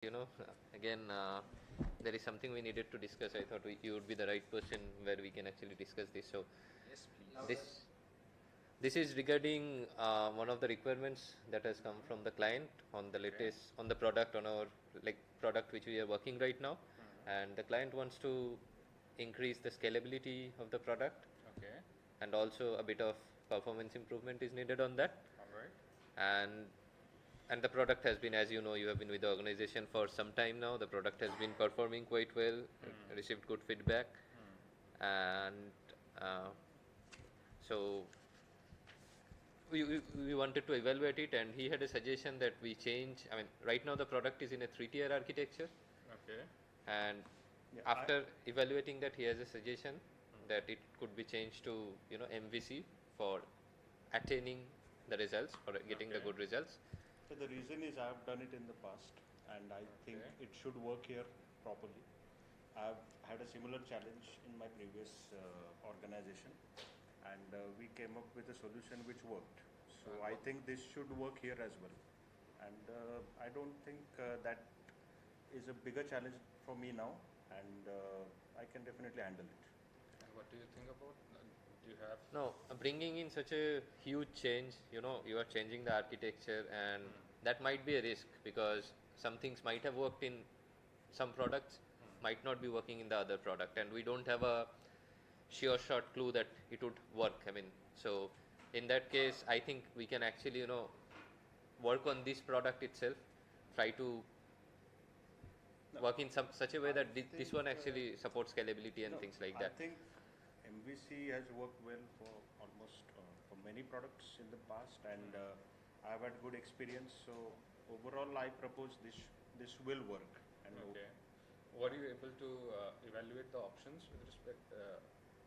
you know, again, there is something we needed to discuss. I thought you would be the right person where we can actually discuss this. So, Yes, now please. this is regarding one of the requirements that has come from the client on the latest on the product on our product which we are working right now, and the client wants to increase the scalability of the product, Okay. and also a bit of performance improvement is needed on that. All right. And the product has been, as you know, you have been with the organization for some time now. The product has been performing quite well, received good feedback, and uh, so we wanted to evaluate it, and he had a suggestion that we change. I mean, right now the product is in a 3-tier architecture, Okay. and Yeah, after evaluating that, he has a suggestion that it could be changed to MVC for attaining the results, for getting the Okay. good results. So the reason is I've done it in the past, and I think Okay. it should work here properly. I've had a similar challenge in my previous organization, and we came up with a solution which worked. So I think this should work here as well, and I don't think that is a bigger challenge for me now, and I can definitely handle it. And what do you think about? Do you have? No, bringing in such a huge change, you are changing the architecture, and that might be a risk because some things might have worked in some products, might not be working in the other product, and we don't have a sure shot clue that it would work. I mean, so in that case, I think we can actually, work on this product itself, try to work in such a way that this one actually supports scalability and No, things like I that. think MVC has worked well for almost for many products in the past, and I've had good experience. So overall, I propose this will work. And Okay. Were you able to evaluate the options with respect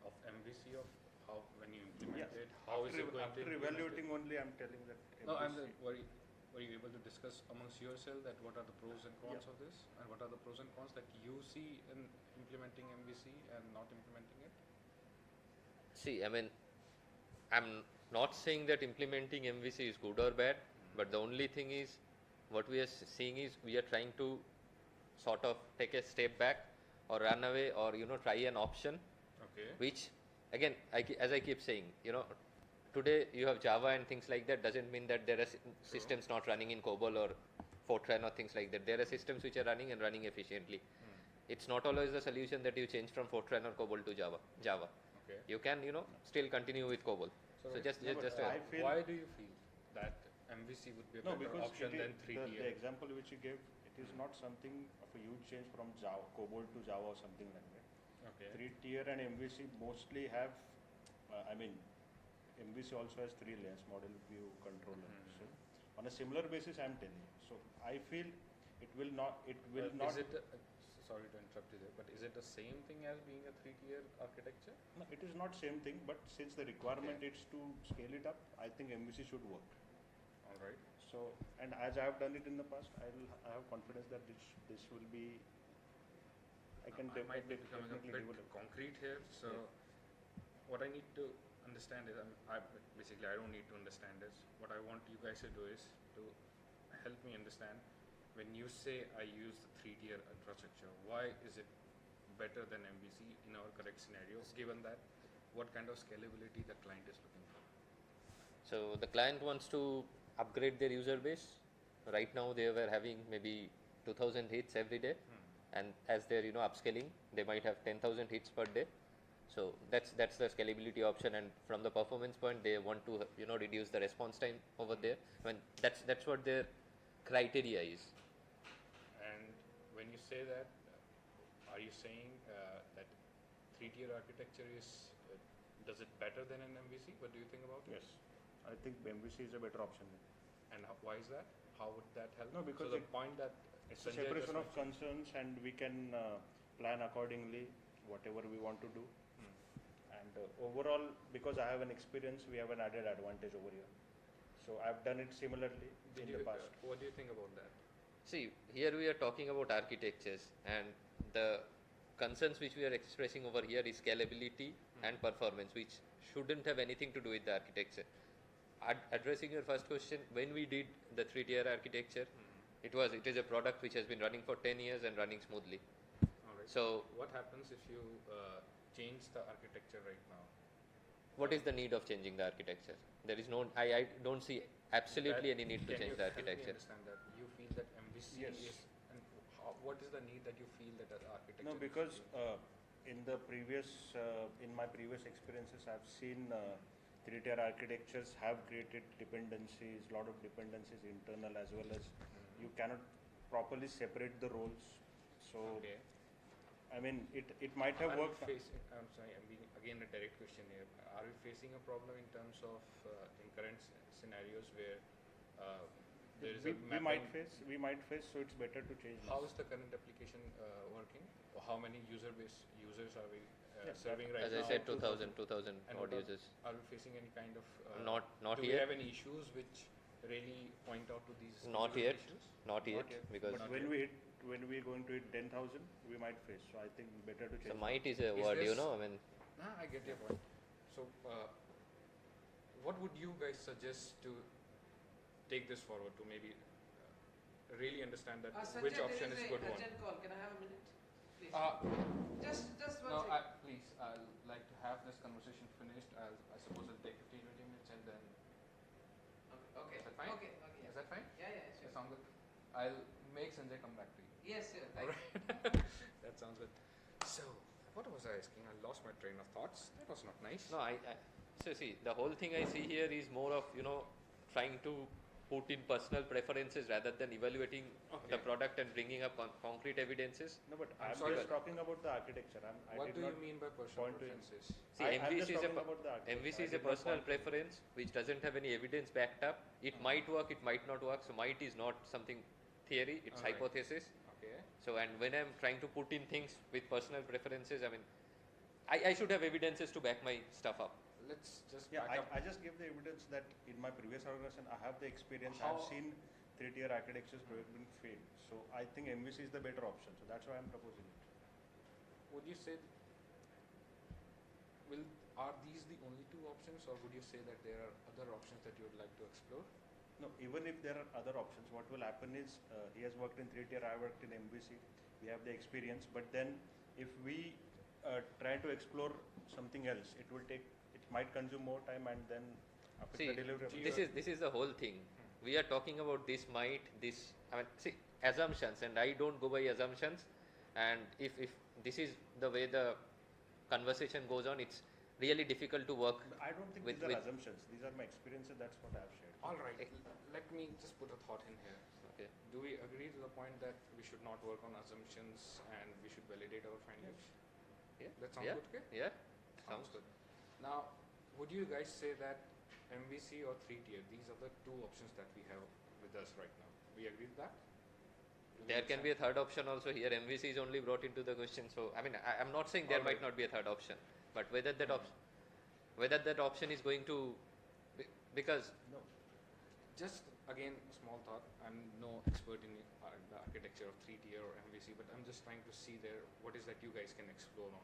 of MVC of how when you implement yeah, it? How is after, it going after to implement evaluating it? only, I'm telling that No, MVC. were you able to discuss amongst yourself that what are the pros and cons Yeah. of this, and what are the pros and cons that you see in implementing MVC and not implementing it? See, I mean, I'm not saying that implementing MVC is good or bad, but the only thing is what we are seeing is we are trying to sort of take a step back or run away or try an option Okay. which, again, as I keep saying, today you have Java and things like that. Doesn't mean that there are systems not running in COBOL or Fortran or things like that. There are systems which are running and running efficiently. It's not always the solution that you change from Fortran or COBOL to Java. Okay. You can still continue with COBOL. So just No, but I feel- why do you feel that MVC would be a No, better because option it than is, 3 the example which you gave, it is not something of a huge change from Java, COBOL to Java or something like that. Okay. 3-tier and MVC mostly have, MVC also has 3 layers, model, view, controller. So on a similar basis, I'm telling you. So I feel it will not. Is it, sorry to interrupt you there, but is it the same thing as being a 3-tier architecture? No, it is not same thing, but since the requirement is to scale it up, I think MVC should work. All right. So, and as I have done it in the past, I have confidence that this will be. I can I might be becoming a definitely bit develop. concrete here. So, what I need to understand is, basically I don't need to understand this. What I want you guys to do is to help me understand. When you say I use the 3-tier infrastructure, why is it better than MVC in our correct scenario? Given that, what kind of scalability the client is looking for? So the client wants to upgrade their user base. Right now they were having maybe 2000 hits every day, and as they're upscaling, they might have 10,000 hits per day. So that's the scalability option, and from the performance point, they want to reduce the response time over there. I mean, that's what their criteria is. And when you say that, are you saying that 3-tier architecture is does it better than an MVC? What do you think about it? Yes, I think MVC is a better option. And why is that? How would that help? No, because so the point that It's a Sanjay separation of just mentioned- concerns, and we can plan accordingly whatever we want to do. And overall, because I have an experience, we have an added advantage over here. So I've done it similarly Did in you, the past. what do you think about that? See, here we are talking about architectures, and the concerns which we are expressing over here is scalability and performance, which shouldn't have anything to do with the architecture. Addressing your first question, when we did the 3-tier architecture, It is a product which has been running for 10 years and running smoothly. All right. So what happens if you change the architecture right now? what is the need of changing the architecture? There is no, I don't see absolutely any need to change the architecture. Can you help me understand that? You feel that MVC Yes. is, and what is the need that you feel that the architecture? No, is because doing? in my previous experiences, I've seen 3-tier architectures have created dependencies, lot of dependencies internal as well as you cannot properly separate the roles. So, Okay. I mean, it might have worked. I'm sorry, I'm being again a direct question here. Are we facing a problem in terms of in current scenarios where there is we a might mapping? face, so it's better to change. How is the current application working? Or how many users are we Yes, serving right As now? I said, 2000 And odd what users. Are we facing any kind of Not do we yet. have any issues which really point out to these Not scalability yet. issues? Not yet, because But when we're going to hit 10,000, we might face. So I think better to change. so might is a Is word, this- I mean, I get your point. So, what would you guys suggest to take this forward to maybe really understand that which Sanjay, option there is a good one? urgent call. Can I have a minute, please? Just No, one second. please, I'll like to have this conversation finished. I suppose it'll take 15-20 minutes and then, Okay. Is that fine? Okay. is that fine? Yeah, Does sure. that sound good? I'll make Sanjay come back to you. Yes, sir. All Thank right. That sounds good. So, what was I asking? I lost my train of thoughts. That was not nice. no, so see, the whole thing I see here is more of, trying to put in personal preferences rather than evaluating the Okay. product and bringing up concrete evidences. No, but I'm I'm sorry, just but- talking about the architecture. I What did do not you mean by personal point to it. preferences? See, I'm MVC just is talking about the architecture. MVC I is a did not personal point to it. preference which doesn't have any evidence backed up. It might work, it might not work. So might is not something theory, it's Alright. hypothesis. Okay. So, and when I'm trying to put in things with personal preferences, I mean, I should have evidences to back my stuff up. Let's just Yeah, back up. I just give the evidence that in my previous organization, I have the experience. How- I've seen 3-tier architectures being failed. So I think MVC is the better option. So that's why I'm proposing it. Would you say, are these the only two options, or would you say that there are other options that you would like to explore? No, even if there are other options, what will happen is he has worked in 3-tier, I worked in MVC. We have the experience, but then if we try to explore something else, it might consume more time, and then after See, the delivery. of this is the whole thing. We are talking about this might, see, assumptions, and I don't go by assumptions. And if this is the way the conversation goes on, it's really difficult to work. I don't think with- these are with- assumptions. These are my experiences. That's what I've shared. All right. Let me just put a thought in here. Okay. Do we agree to the point that we should not work on assumptions and we should validate our findings? Yeah. That sounds Yeah. good, okay? Yeah. Sounds good. Now, would you guys say that MVC or 3-tier, these are the two options that we have with us right now? We agree with that? Do we There can be a understand? third option also here. MVC is only brought into the question. So, I mean, I'm not saying there might not be a third option, but whether that option is going to, because No. Just again, a small thought. I'm no expert in the architecture of 3-tier or MVC, but I'm just trying to see there what is that you guys can explore on.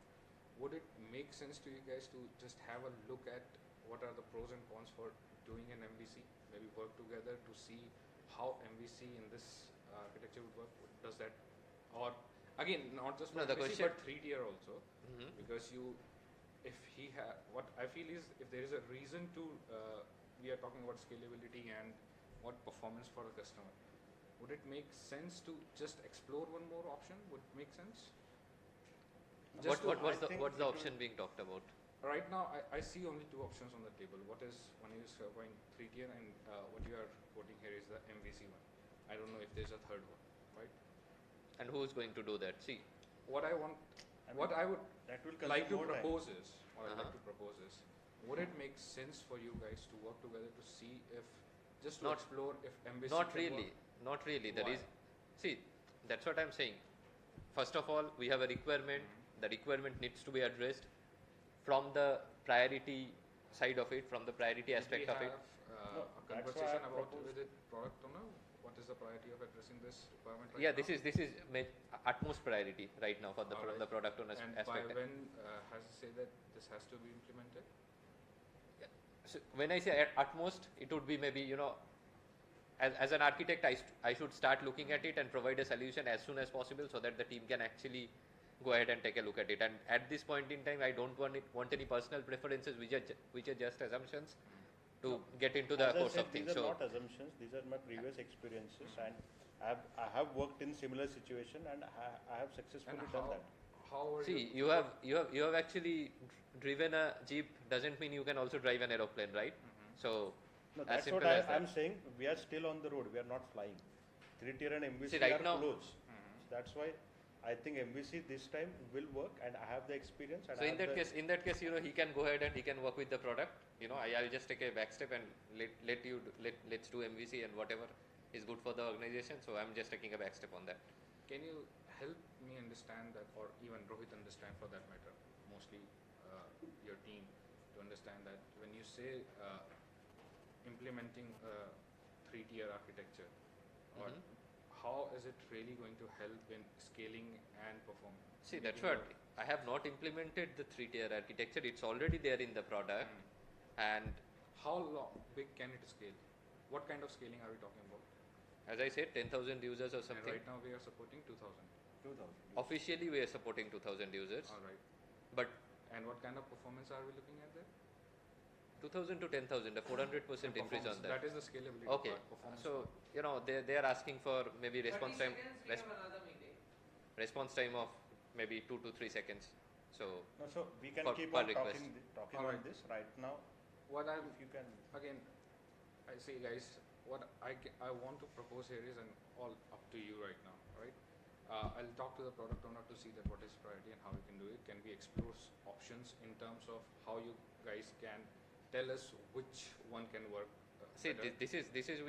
Would it make sense to you guys to just have a look at what are the pros and cons for doing an MVC? Maybe work together to see how MVC in this architecture would work. Does that, or again, not just for No, the MVC, question- but 3-tier also, Mhm. because what I feel is if there is a reason to, we are talking about scalability and what performance for the customer. Would it make sense to just explore one more option? Would it make sense? Just to- what's I think the it will- option being talked about? Right now, I see only two options on the table. One is going 3-tier, and what you are quoting here is the MVC one. I don't know if there's a third one, right? And who's going to do that? See, What I want, I what mean, I would That will consume like to more time. propose is, what I'd like Uh-huh. to propose is, would it make sense for you guys to work together to see if, just to Not- explore if MVC not can really. work? Not really. There Why? is, see, that's what I'm saying. First of all, we have a requirement. The requirement needs to be addressed from the priority side of it, from the priority Did we aspect of it. have, No, a that's why conversation I about proposed- with the product owner? What is the priority of addressing this requirement right Yeah, now? this is utmost priority right now for the from Alright. the product owner's And aspect. by when has it said that this has to be implemented? So when I say at utmost, it would be maybe as an architect, I should start looking at it and provide a solution as soon as possible so that the team can actually go ahead and take a look at it. And at this point in time, I don't want any personal preferences which are just assumptions to get into the course of things. These are not assumptions. These are my previous experiences, and I have worked in similar situation, and I have successfully done that. See, you have actually driven a jeep. Doesn't mean you can also drive an aeroplane, right? So No, as that's what simple as I'm that. saying. We are still on the road. We are not flying. 3-tier and MVC See, right are now- close. That's why I think MVC this time will work, and I have the experience. And So in that case, he can go ahead and he can work with the product. I'll just take a back step and let's do MVC and whatever is good for the organization. So I'm just taking a back step on that. Can you help me understand that, or even Rohit understand for that matter, mostly your team, to understand that when you say implementing a 3-tier architecture, or how is it really going to help in scaling and performance? See, that's what I have not implemented the 3-tier architecture. It's already there in the product. And how big can it scale? What kind of scaling are we talking about? as I said, 10,000 users or And something. right now we are supporting 2,000. Officially, we are supporting 2,000 users. All right. But And what kind of performance are we looking at there? 2,000 to 10,000, a 400% increase on that. That is the scalability Okay, part, performance so they are asking for maybe 30 response time, seconds, we have another meeting. response time of maybe 2 to 3 seconds. So No, so we can For- keep per on request. talking Alright. on this right now. What I'm If you can. again, I see, guys, what I want to propose here is all up to you right now, right? I'll talk to the product owner to see that what is priority and how we can do it. Can we explore options in terms of how you guys can tell us which one can work? see, better? this is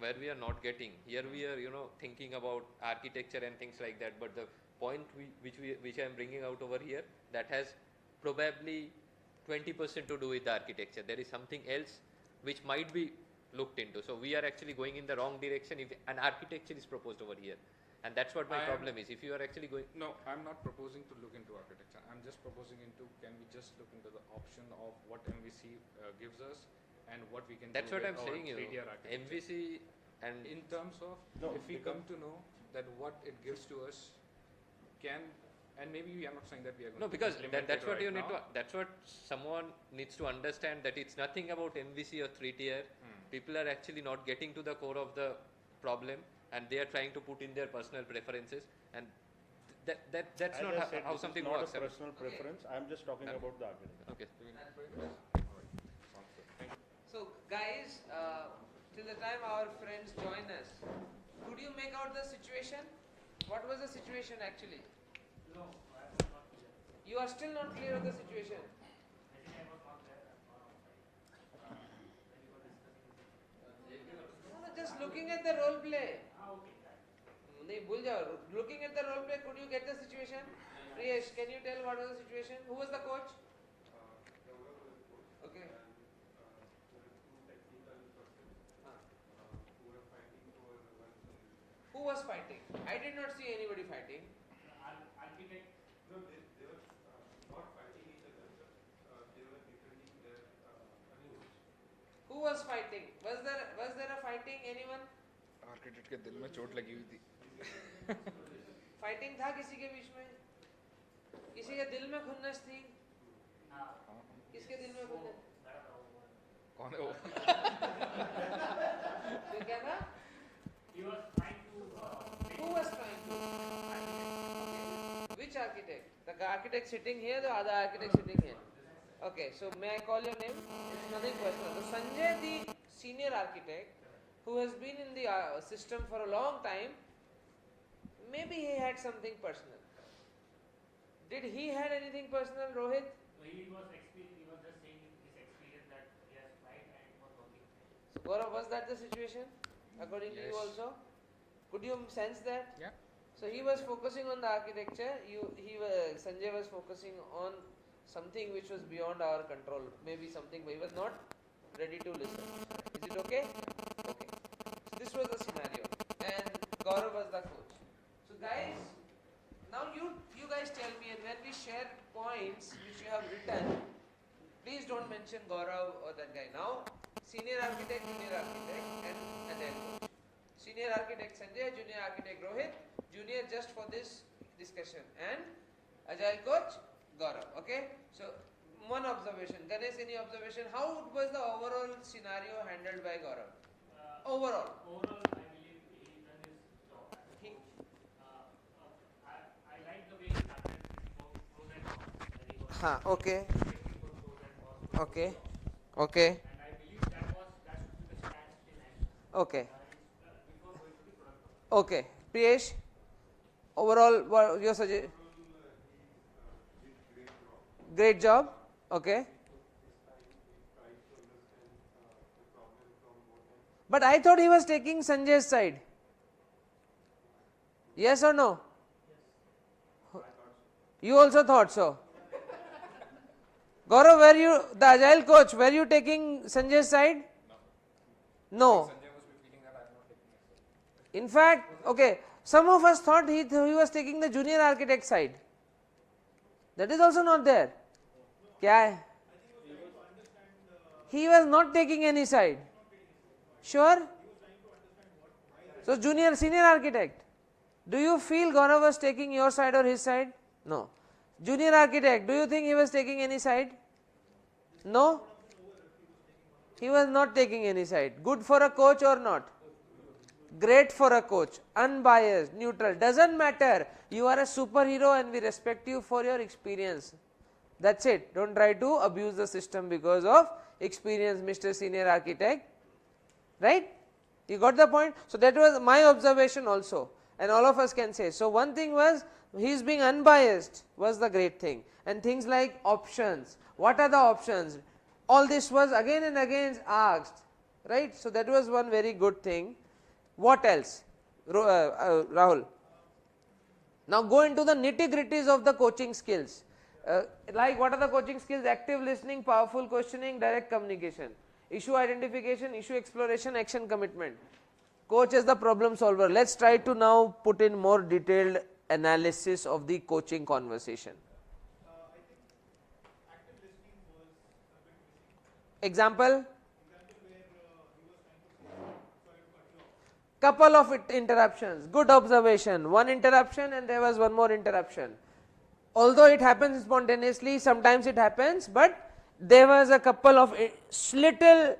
where we are not getting. Here we are, thinking about architecture and things like that. But the point which I am bringing out over here, that has probably 20% to do with the architecture. There is something else which might be looked into. So we are actually going in the wrong direction if an architecture is proposed over here. And that's what my I am- problem is. If you are actually going, No, I'm not proposing to look into architecture. I'm just proposing can we just look into the option of what MVC gives us and what we can that's do what with I'm our saying. 3-tier architecture. MVC and In terms of, No, if we because- come to know that what it gives to us and maybe we are not saying that we are going no, to because implement that's it what right you need now. to. That's what someone needs to understand, that it's nothing about MVC or 3-tier. People are actually not getting to the core of the problem, and they are trying to put in their personal preferences, and that's As not I said, how this something is not works. a personal preference. I'm just talking Um, about the architecture. Okay. Do we need to put it? Alright, sounds good. Thank you. So guys, till the time our friends join us, could you make out the situation? What was the situation actually? No, I was not clear. You are still not clear of the situation. I think I was not there at one of when you were discussing this. No, no, just looking at the role play. Okay. नहीं भूल जाओ. Looking at the role play, could you get the situation? Priyesh, can you tell what was the situation? Who was the coach? Okay. Who was fighting? I did not see anybody fighting. Architect. No, they were not fighting each other, but they were defending their views. Who was fighting? Was there a fighting? Anyone? Architect के दिल में चोट लगी हुई थी. Fighting था किसी के बीच में? किसी के दिल में खुन्नस थी? किसके दिल में खुन्नस? कौन है वो? तो क्या था? He was trying to. Who was trying to? Okay. Which architect? The architect sitting here, the other architect sitting here. Okay, so may I call your name? It's nothing personal. So Sanjay, the senior architect, who has been in the system for a long time, maybe he had something personal. Did he had anything personal, Rohit? He was just saying his experience that he has tried and it was working. So Gaurav, was that the situation? According to you Yes. also? Could you sense that? Yeah. So he was focusing on the architecture. Sanjay was focusing on something which was beyond our control. Maybe something he was not ready to listen. Is it okay? Okay. So this was the scenario, and Gaurav was the coach. So guys, now you guys tell me, and when we share points which you have written, please don't mention Gaurav or that guy. Now, senior architect, junior architect, and then coach. Senior architect Sanjay, junior architect Rohit, junior just for this discussion, and Agile coach Gaurav. Okay, so one observation. Ganesh, any observation? How was the overall scenario handled by Gaurav? Overall. Overall, I believe he done his job as a coach. I like the way he started pros and cons. That he was Okay. checking for pros and cons. Okay. Okay. And I believe that should be the standstill action. Okay. Before going to the product. Okay. Priyesh, overall, what your suggestion? Great job. Okay. But I thought he was taking Sanjay's side. Yes or no? You also thought so. Gaurav, were you the Agile coach? Were you taking Sanjay's side? No. In fact, okay, some of us thought he was taking the junior architect side. That is also not there. क्या है? He was not taking any side. Sure? So senior architect. Do you feel Gaurav was taking your side or his side? No. Junior architect, do you think he was taking any side? No? He was not taking any side. Good for a coach or not? Great for a coach. Unbiased, neutral. Doesn't matter. You are a superhero and we respect you for your experience. That's it. Don't try to abuse the system because of experience, Mr. Senior Architect. Right? You got the point? So that was my observation also. And all of us can say. So one thing was, he's being unbiased was the great thing. And things like options. What are the options? All this was again and again asked. Right? So that was one very good thing. What else? Rahul. Now go into the nitty-gritties of the coaching skills. Like what are the coaching skills? Active listening, powerful questioning, direct communication. Issue identification, issue exploration, action commitment. Coach is the problem solver. Let's try to now put in more detailed analysis of the coaching conversation. I think active listening was a bit missing. Example? Example where he was trying to cut you off. Couple of interruptions. Good observation. One interruption and there was one more interruption. Although it happens spontaneously, sometimes it happens, but there was a couple of little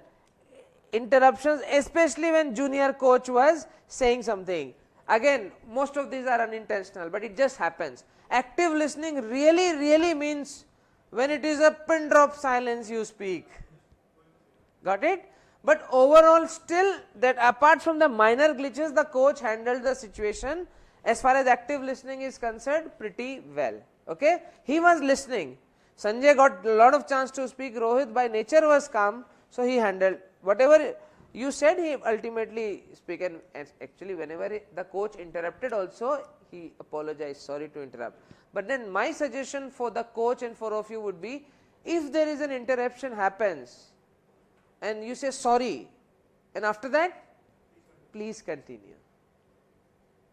interruptions, especially when junior coach was saying something. Again, most of these are unintentional, but it just happens. Active listening really means when it is a pin drop silence you speak. Got it? But overall still, that apart from the minor glitches, the coach handled the situation as far as active listening is concerned pretty well. Okay, he was listening. Sanjay got a lot of chance to speak. Rohit by nature was calm, so he handled whatever you said. He ultimately speak, and actually whenever the coach interrupted also he apologized, sorry to interrupt. But then my suggestion for the coach and for of you would be, if there is an interruption happens and you say sorry, and after that please continue,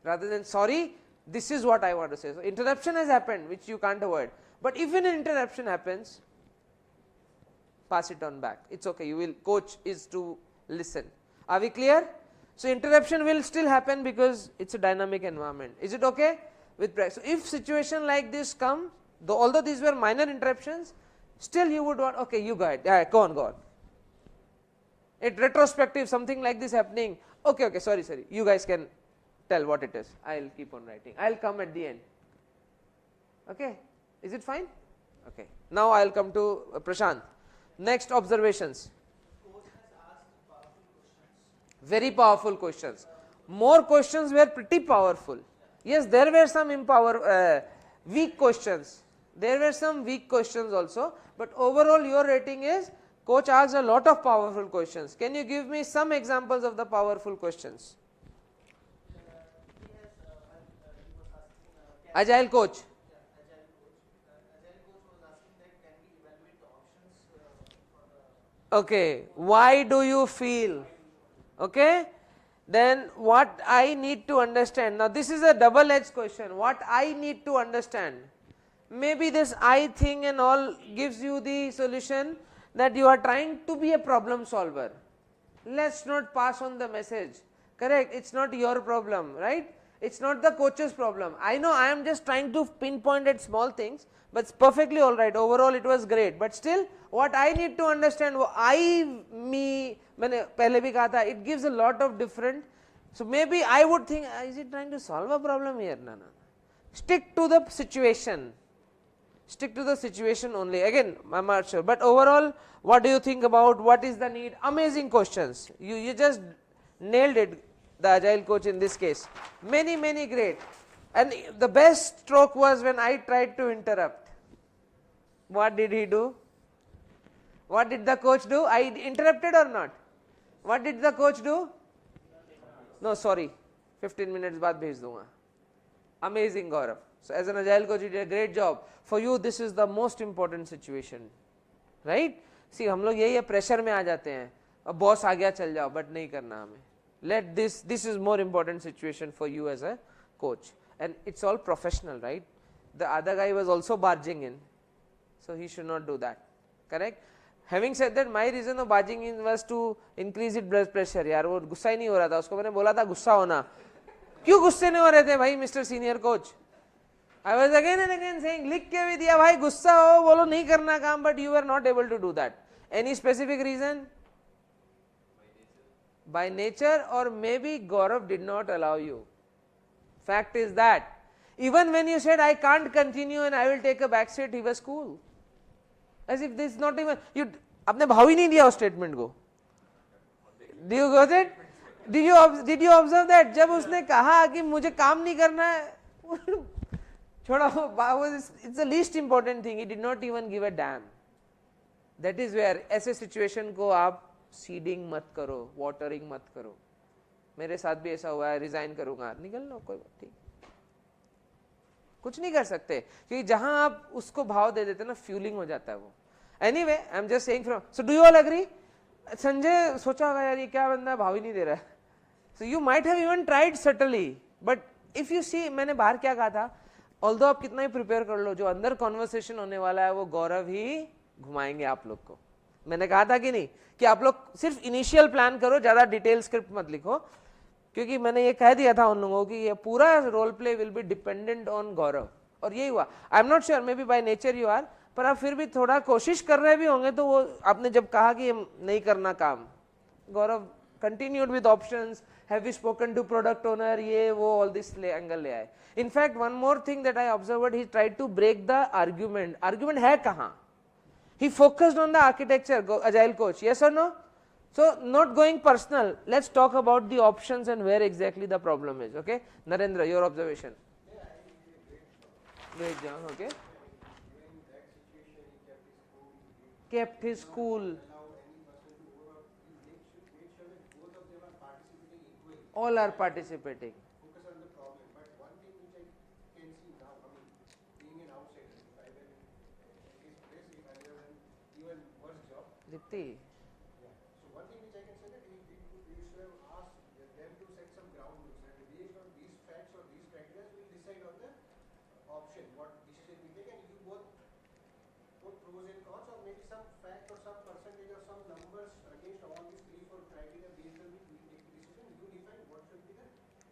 rather than sorry, this is what I want to say. So interruption has happened which you can't avoid, but if an interruption happens, pass it on back. It's okay, you will, coach is to listen. Are we clear? So interruption will still happen because it's a dynamic environment. Is it okay with practice? So if situation like this come, although these were minor interruptions, still you would want, okay, you go ahead, yeah, go on. It retrospective, something like this happening, okay, sorry, you guys can tell what it is. I'll keep on writing. I'll come at the end. Okay, is it fine? Okay. Now I'll come to Prashant. Next observations. Coach has asked powerful questions. Very powerful questions. More questions were pretty powerful. Yes, there were some weak questions. There were some weak questions also, but overall your rating is, coach asked a lot of powerful questions. Can you give me some examples of the powerful questions? Agile coach. Agile coach was asking that can we evaluate the options for the Okay, why do you feel? Okay, then what I need to understand, now this is a double-edged question, what I need to understand. Maybe this I thing and all gives you the solution that you are trying to be a problem solver. Let's not pass on the message Correct, it's not your problem, right? It's not the coach's problem. I know I am just trying to pinpoint at small things, but it's perfectly all right. Overall it was great, but still what I need to understand, मैंने पहले भी कहा था, it gives a lot of different. So maybe I would think, is it trying to solve a problem here? No. Stick to the situation. Stick to the situation only. Again, I'm not sure, but overall, what do you think about what is the need? Amazing questions. You just nailed it, the Agile coach in this case. Many great. And the best stroke was when I tried to interrupt. What did he do? What did the coach do? I interrupted or not? What did the coach do? No, sorry. 15 minutes बाद भेज दूंगा. Amazing, Gaurav. So as an Agile coach, you did a great job. For you, this is the most important situation, right? See, हम लोग यही है, pressure में आ जाते हैं. अब boss आ गया चल जाओ, but नहीं करना हमें. Let this is more important situation for you as a coach, and it's all professional, right? The other guy was also barging in, so he should not do that. Correct? Having said that, my reason of barging in was to increase his blood pressure. यार वो गुस्सा ही नहीं हो रहा था, उसको मैंने बोला था गुस्सा होना. क्यों गुस्से नहीं हो रहे थे भाई mister senior coach? I was again and again saying, लिख के भी दिया भाई, गुस्सा हो बोलो नहीं करना काम, but you were not able to do that. Any specific reason? By nature, or maybe Gaurav did not allow you. Fact is that even when you said I can't continue and I will take a back seat, he was cool. As if this is not even, you आपने भाव ही नहीं दिया उस statement को. Do you got it? Did you observe that? जब उसने कहा कि मुझे काम नहीं करना है, छोड़ो, it's the least important thing. He did not even give a damn. That is where ऐसे situation को आप सीडिंग मत करो, वाटरिंग मत करो. मेरे साथ भी ऐसा हुआ है, रिजाइन करूंगा, निकल लो, कोई बात नहीं, कुछ नहीं कर सकते, क्योंकि जहां आप उसको भाव दे देते ना, फ्यूलिंग हो जाता है वो. Anyway, I am just saying from, so do you all agree? Sanjay सोचा होगा यार ये क्या बंदा है, भाव ही नहीं दे रहा है. So you might have even tried subtly, but if you see, मैंने बाहर क्या कहा था, ऑल्दो आप कितना ही प्रिपेयर कर लो, जो अंदर कॉन्वर्सेशन होने वाला है वो गौरव ही घुमाएंगे आप लोग को. मैंने कहा था कि नहीं, कि आप लोग सिर्फ इनिशियल प्लान करो, ज्यादा डिटेल स्क्रिप्ट मत लिखो, क्योंकि मैंने ये कह दिया था उन लोगों की ये पूरा role play will be dependent on Gaurav, और यही हुआ. I am not sure, maybe by nature you are, पर आप फिर भी थोड़ा कोशिश कर रहे भी होंगे, तो वो आपने जब कहा कि नहीं करना काम, Gaurav continued with options, have you spoken to product owner, ये वो ऑल दिस एंगल ले आए. In fact one more thing that I observed, he tried to break the argument. Argument है कहाँ? He focused on the architecture, Agile coach, yes or no? So not going personal, let's talk about the options and where exactly the problem is. Okay, Narendra, your observation. Great job. Okay, kept his cool. All are participating. Dipti. So one thing which I can say that we should have asked them to set some ground rules, and based on these facts or these criteria, we will decide on the option, what decision we take, and you both put pros and cons, or maybe some fact or some percentage or some numbers against all these 3-4 criteria, based on which we take the decision. You define what should be the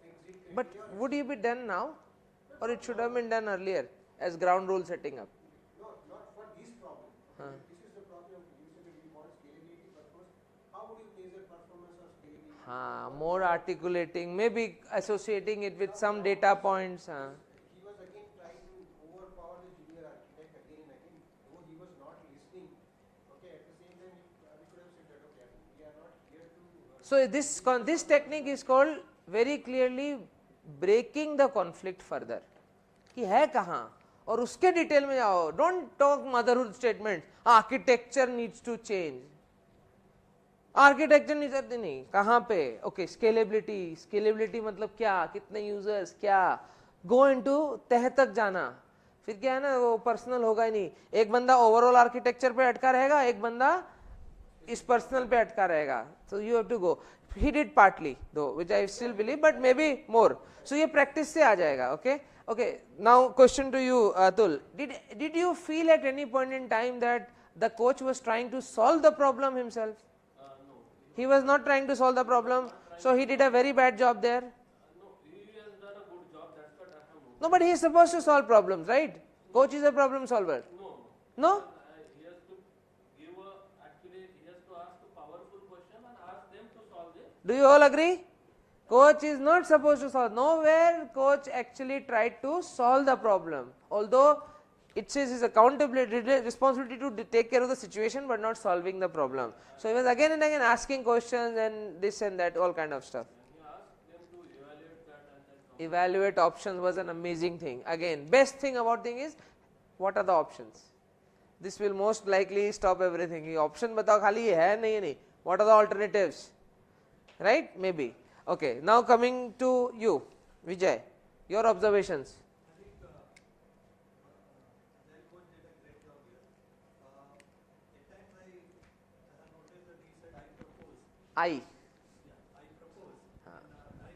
exit criteria. But would you be done now, or it should have been done earlier as ground rule setting up? No, not for this problem. This is the problem. You said that we want scalability, but first, how would you measure performance or scalability? More articulating, maybe associating it with some data points. He was again trying to overpower the junior architect again and again, though he was not listening. Okay, at the same time, we could have said that, okay, we are not here to. So this technique is called very clearly breaking the conflict further. कि है कहाँ, और उसके detail में जाओ. Don't talk motherhood statement, architecture needs to change. Architecture नहीं, कहाँ पे? ओके, स्केलेबिलिटी मतलब क्या, कितने यूजर्स, क्या, गो इनटू तह तक जाना. फिर क्या है ना, वो पर्सनल होगा ही नहीं. एक बंदा ओवरऑल आर्किटेक्चर पे अटका रहेगा, एक बंदा इस पर्सनल पे अटका रहेगा. So you have to go. He did partly though, which I still believe, but maybe more. So ये प्रैक्टिस से आ जाएगा. Okay. Okay, now question to you, Atul. Did you feel at any point in time that the coach was trying to solve the problem himself? No. He was not trying to solve the problem. So he did a very bad job there. No, he has done a good job. That's what I have noticed. No, but he is supposed to solve problems, right? Coach is a problem solver. No. No? He has to give a, actually, he has to ask a powerful question and ask them to solve it. Do you all agree? Coach is not supposed to solve. Nowhere coach actually tried to solve the problem. Although it says his accountability, responsibility to take care of the situation but not solving the problem. So he was again and again asking questions and this and that, all kind of stuff. He asked them to evaluate that and then come. Evaluate options was an amazing thing. Again, best thing about thing is, what are the options? This will most likely stop everything. ये option बताओ खाली ये है नहीं नहीं. What are the alternatives? Right? Maybe. Okay. Now coming to you, Vijay, your observations. I think Agile Coach did a great job here. At times I have noticed that he said I propose. I. Yeah, I propose. And I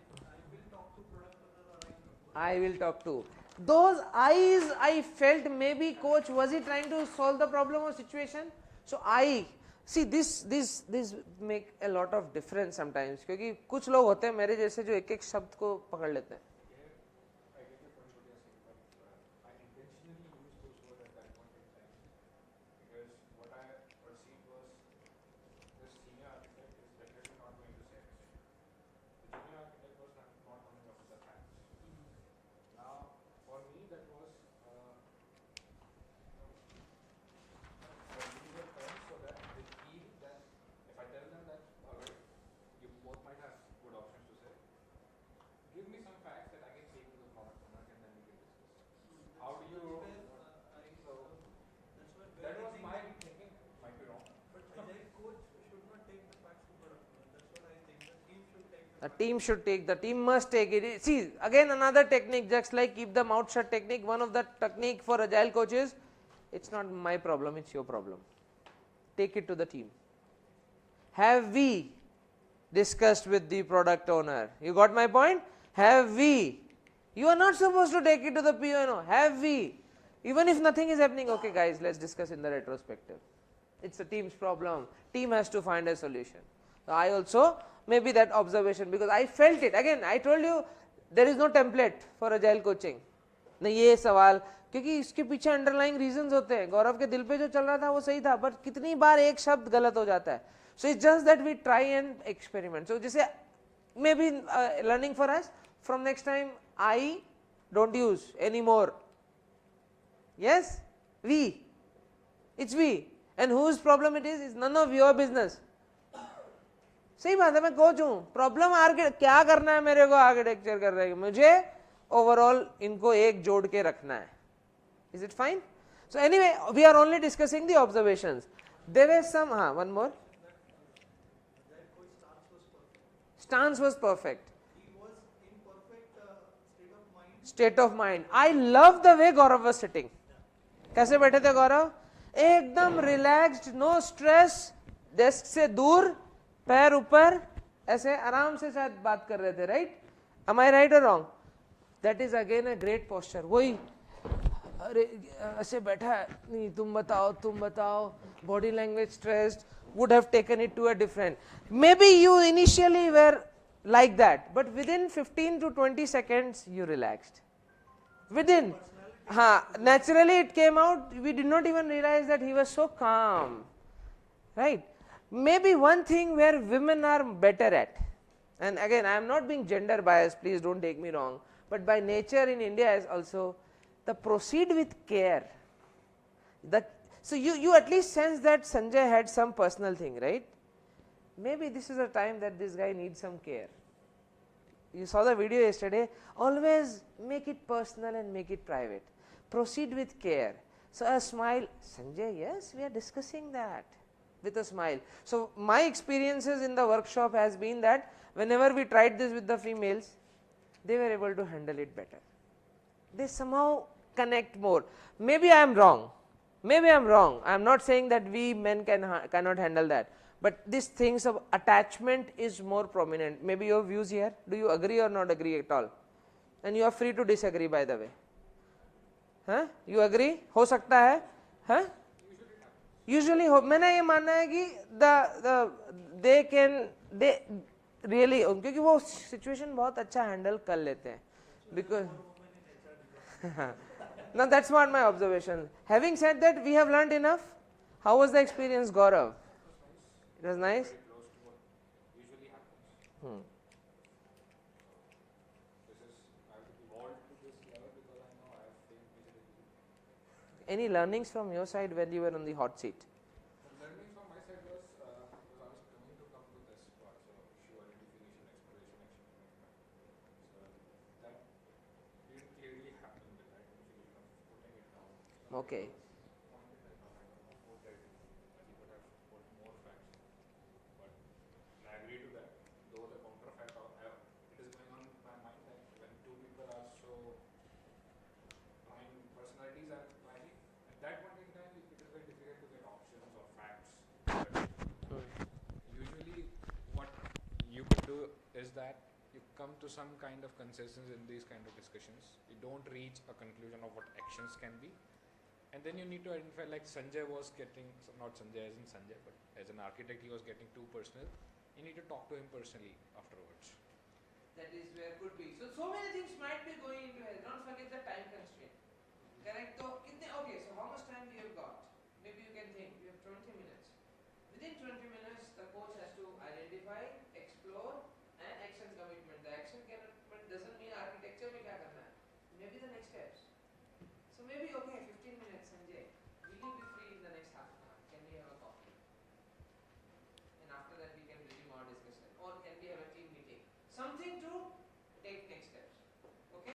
will talk to product owner or I propose. I will talk to. Those I's I felt maybe coach was he trying to solve the problem or situation. So I see this make a lot of difference sometimes क्योंकि कुछ लोग होते हैं मेरे जैसे जो एक एक शब्द को पकड़ लेते हैं. I get your point what you're saying, but I intentionally used those words at that point in time because what I perceived was the senior architect is definitely not going to say anything. The junior architect was not coming up with the facts. Now, for me, that was user terms so that they feel that if I tell them that, alright, you both might have good options to say, give me some facts that I can take to the product owner and then we can discuss. How do you? That was my thinking. Might be wrong. But Agile Coach should not take the facts to product owner. That's what I think. The team should take the The team should take, the team must take it. See, again another technique, just like keep the mouth shut technique, one of the technique for agile coaches, it's not my problem, it's your problem. Take it to the team. Have we discussed with the product owner? You got my point? Have we? You are not supposed to take it to the PO. Have we? Even if nothing is happening, okay guys, let's discuss in the retrospective. It's a team's problem. Team has to find a solution. So I also, maybe that observation, because I felt it. Again, I told you, there is no template for agile coaching. नहीं ये सवाल, क्योंकि इसके पीछे underlying reasons होते हैं. गौरव के दिल पे जो चल रहा था वो सही था, बट कितनी बार एक शब्द गलत हो जाता है. So it's just that we try and experiment. So जैसे maybe learning for us, from next time I don't use anymore. Yes, we. It's we. And whose problem it is none of your business. सही बात है, मैं coach हूँ. Problem क्या करना है मेरे को आर्किटेक्चर कर रहे हैं, मुझे ओवरऑल इनको एक जोड़ के रखना है. Is it fine? So anyway, we are only discussing the observations. There were some, one more. Agile Coach stance was perfect. Stance was perfect. He was in perfect state of mind. State of mind. I love the way Gaurav was sitting. कैसे बैठे थे गौरव? एकदम relaxed, no stress, desk से दूर, पैर ऊपर, ऐसे आराम से शायद बात कर रहे थे. Right? Am I right or wrong? That is again a great posture. वही अरे ऐसे बैठा है, नहीं तुम बताओ, body language stressed, would have taken it to a different. Maybe you initially were like that, but within 15 to 20 seconds you relaxed. Within, naturally it came out. We did not even realize that he was so calm. Right? Maybe one thing where women are better at, and again I am not being gender biased, please don't take me wrong, but by nature in India is also the proceed with care. So you at least sense that Sanjay had some personal thing, right? Maybe this is a time that this guy needs some care. You saw the video yesterday. Always make it personal and make it private. Proceed with care. So a smile, Sanjay, yes, we are discussing that, with a smile. So my experiences in the workshop has been that whenever we tried this with the females, they were able to handle it better. They somehow connect more. Maybe I am wrong. I am not saying that we men cannot handle that. But these things of attachment is more prominent. Maybe your views here. Do you agree or not agree at all? And you are free to disagree, by the way. Huh? You agree? हो सकता है? Huh? Usually, मैंने ये मानना है कि they really क्योंकि वो situation बहुत अच्छा handle कर लेते हैं because no, that's not my observation. Having said that, we have learned enough. How was the experience, Gaurav? It was nice. Very close to what usually happens. Hmm. This is I've evolved to this level because I know I have failed miserably. Any learnings from your side when you were on the hot seat? The learning from my side was because I was coming to this part, so issue identification, exploration, action management. So that didn't clearly happen with that initially, putting it down. Okay. Pointed that out, I don't know who did. He could have put more facts. But I agree to that. Though the counter fact, it is going on in my mind that when two people are so, personalities are clashing, at that point in time, it is very difficult to get options or facts. But usually, what you could do is that you come to some kind of consensus in these kind of discussions. You don't reach a conclusion of what actions can be. And then you need to identify, like Sanjay was getting, not Sanjay as in Sanjay, but as an architect, he was getting too personal. You need to talk to him personally afterwards. That is where could be. So many things might be going into head. Don't forget the time constraint. Correct? So, okay, so how much time we have got?